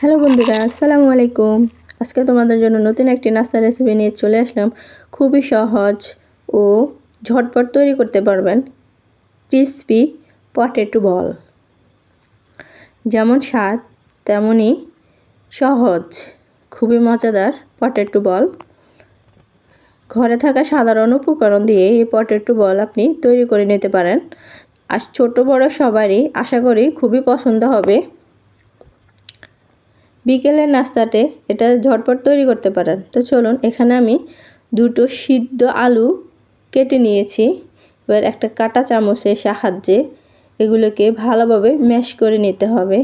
Hello বন্ধুরা, আসসালামু আলাইকুম। আজকে তোমাদের জন্য নতুন একটি নাস্তা রেসিপি নিয়ে চলে আসলাম। খুবই সহজ ও ঝটপট তৈরি করতে পারবেন ক্রিসপি পটেটো বল। যেমন স্বাদ তেমনই সহজ, খুবই মজাদার পটেটো বল। ঘরে থাকা সাধারণ উপকরণ দিয়ে এই পটেটো বল আপনি তৈরি করে নিতে পারেন। আর ছোট বড় সবারই আশা করি খুবই পছন্দ হবে। বিকেলের নাস্তাতে এটা ঝটপট তৈরি করতে পারেন। তো চলুন, এখানে আমি দুটো সিদ্ধ আলু কেটে নিয়েছি। এবার একটা কাঁটা চামচের সাহায্যে এগুলোকে ভালোভাবে ম্যাশ করে নিতে হবে,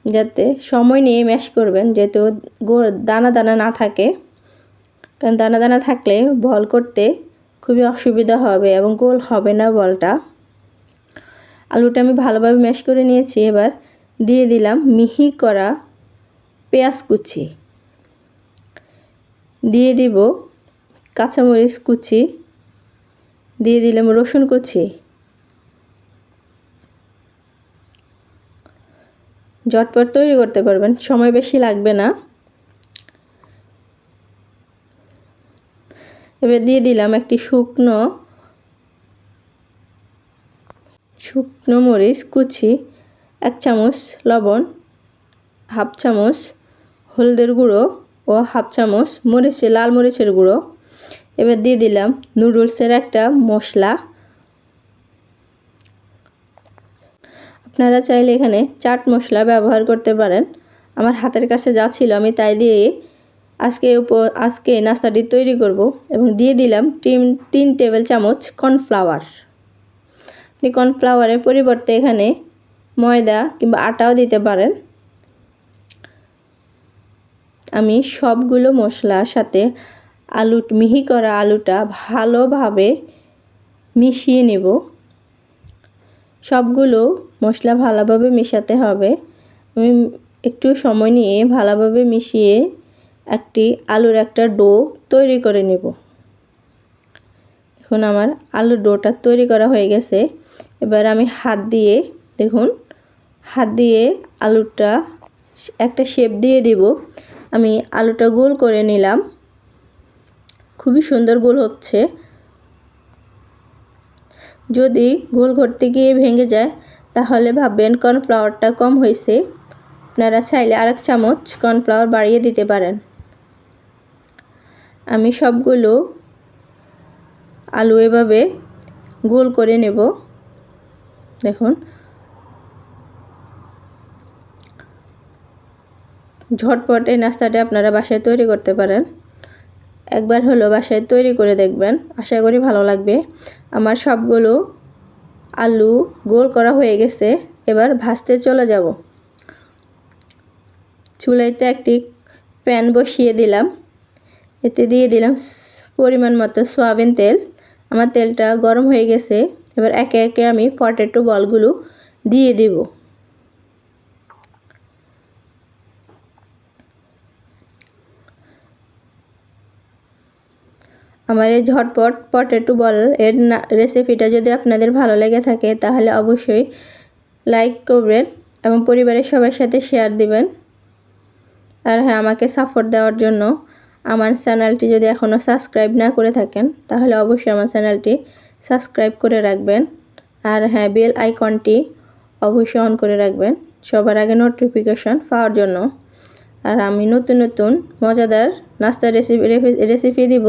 যাতে সময় নিয়ে ম্যাশ করবেন, যেহেতু দানা দানা না থাকে। কারণ দানা দানা থাকলে বল করতে খুবই অসুবিধা হবে এবং গোল হবে না বলটা। আলুটা আমি ভালোভাবে ম্যাশ করে নিয়েছি। এবার দিয়ে দিলাম মিহি করা পেঁয়াজ কুচি, দিয়ে দিব কাঁচামরিচ কুচি, দিয়ে দিলাম রসুন কুচি। ঝটপট তৈরি করতে পারবেন, সময় বেশি লাগবে না। এবার দিয়ে দিলাম একটি শুকনো মরিচ কুচি, 1 চামচ লবণ, হাফ চামচ হলদের গুঁড়ো ও হাফ চামচ লাল মরিচের গুঁড়ো। এবার দিয়ে দিলাম নুডলসের একটা মশলা। আপনারা চাইলে এখানে চাট মশলা ব্যবহার করতে পারেন। আমার হাতের কাছে যা ছিল আমি তাই দিয়ে আজকে নাস্তাটি তৈরি করব। এবং দিয়ে দিলাম 3 টেবিল চামচ কর্নফ্লাওয়ার। আপনি কর্নফ্লাওয়ারের পরিবর্তে এখানে ময়দা কিংবা আটাও দিতে পারেন। আমি সবগুলো মশলার সাথে মিহি করা আলুটা ভালোভাবে মিশিয়ে নেব। সবগুলো মশলা ভালোভাবে মেশাতে হবে। আমি একটু সময় নিয়ে ভালোভাবে মিশিয়ে আলুর একটা ডো তৈরি করে নেব। এখন আমার আলুর ডোটা তৈরি করা হয়ে গেছে। এবার আমি হাত দিয়ে আলুটা একটা শেপ দিয়ে দিব। আমি আলুটা গোল করে নিলাম, খুবই সুন্দর গোল হচ্ছে। যদি গোল করতে গিয়ে ভেঙে যায় তাহলে ভাববেন কর্নফ্লাওয়ারটা কম হয়েছে। আপনারা চাইলে আরেক চামচ কর্নফ্লাওয়ার বাড়িয়ে দিতে পারেন। আমি সবগুলো আলু এভাবে গোল করে নেব। দেখুন, ঝটপট এই নাস্তাটা আপনারা বাসায় তৈরি করতে পারেন। একবার হলো বাসায় তৈরি করে দেখবেন, আশা করি ভালো লাগবে। আমার সবগুলো আলু গোল করা হয়ে গেছে। এবার ভাজতে চলে যাব। চুলাইতে একটি প্যান বসিয়ে দিলাম। এতে দিয়ে দিলাম পরিমাণ মতো সয়াবিন তেল। আমার তেলটা গরম হয়ে গেছে। এবার একে একে আমি পটেটো বলগুলো দিয়ে দিব। আমার এই ঝটপট পটেটো বল এর রেসিপিটা যদি আপনাদের ভালো লেগে থাকে তাহলে অবশ্যই লাইক করবেন এবং পরিবারের সবার সাথে শেয়ার দিবেন। আর হ্যাঁ, আমাকে সাপোর্ট দেওয়ার জন্য আমার চ্যানেলটি যদি এখনও সাবস্ক্রাইব না করে থাকেন তাহলে অবশ্যই আমার চ্যানেলটি সাবস্ক্রাইব করে রাখবেন। আর হ্যাঁ, বেল আইকনটি অবশ্যই অন করে রাখবেন সবার আগে নোটিফিকেশন পাওয়ার জন্য। আর আমি নতুন নতুন মজাদার নাস্তার রেসিপি দিব,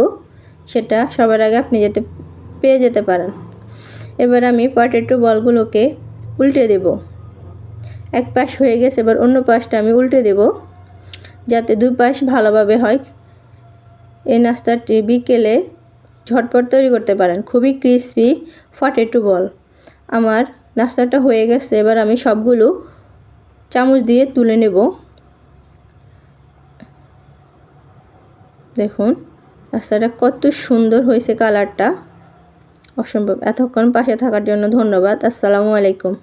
সেটা সবার আগে আপনি পেয়ে যেতে পারেন। এবার আমি পটেটো বলগুলোকে উল্টে দেব। এক পাশ হয়ে গেছে, এবার অন্য পাশটা আমি উল্টে দেব, যাতে দুই পাশ ভালোভাবে হয়। এই নাস্তাটি বিকেলে ঝটপট তৈরি করতে পারেন, খুবই ক্রিসপি পটেটো বল। আমার নাস্তাটা হয়ে গেছে। এবার আমি সবগুলো চামচ দিয়ে তুলে নেব। দেখুন নাস্তাটা কত সুন্দর হয়েছে, কালারটা অসম্ভব। এতক্ষণ পাশে থাকার জন্য ধন্যবাদ। আসসালামু আলাইকুম।